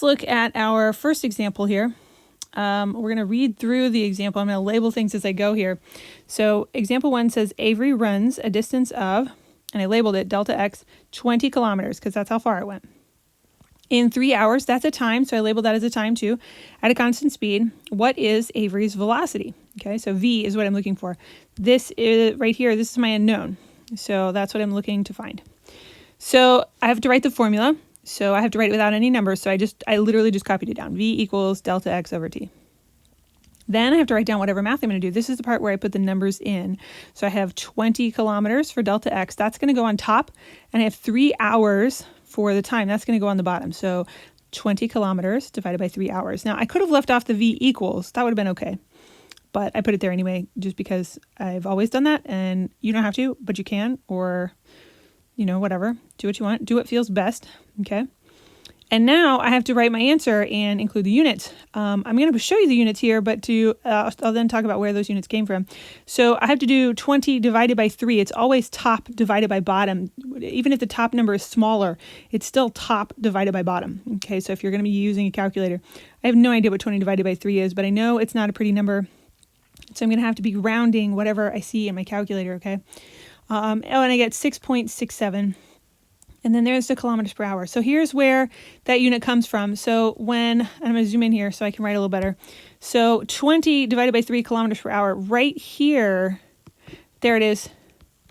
look at our first example here. We're going to read through the example. I'm going to label things as I go here. So example 1 says Avery runs a distance of, and I labeled it delta x, 20 kilometers because that's how far it went. In 3 hours, that's a time, so I labeled that as a time too, at a constant speed. What is Avery's velocity? Okay, so V is what I'm looking for. This is right here, this is my unknown. So that's what I'm looking to find. So I have to write the formula. So I have to write it without any numbers. So I literally just copied it down. V equals delta x over t. Then I have to write down whatever math I'm going to do. This is the part where I put the numbers in. So I have 20 kilometers for delta x. That's going to go on top. And I have 3 hours for the time. That's going to go on the bottom. So 20 kilometers divided by 3 hours. Now I could have left off the V equals. That would have been okay. But I put it there anyway, just because I've always done that. And you don't have to, but you can. Or, you know, whatever. Do what you want. Do what feels best. Okay. And now I have to write my answer and include the units. I'm going to show you the units here, but I'll then talk about where those units came from. So I have to do 20 divided by 3. It's always top divided by bottom. Even if the top number is smaller, it's still top divided by bottom. Okay, so if you're going to be using a calculator, I have no idea what 20 divided by 3 is, but I know it's not a pretty number. So I'm going to have to be rounding whatever I see in my calculator, okay? And I get 6.67. And then there's the kilometers per hour. So here's where that unit comes from. So I'm going to zoom in here so I can write a little better. So 20 divided by 3 kilometers per hour. Right here, there it is.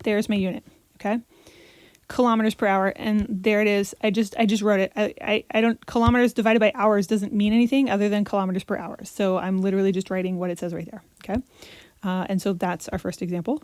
There's my unit, okay? Kilometers per hour, and there it is. I just wrote it. I don't, kilometers divided by hours doesn't mean anything other than kilometers per hour. So I'm literally just writing what it says right there, okay? And so that's our first example.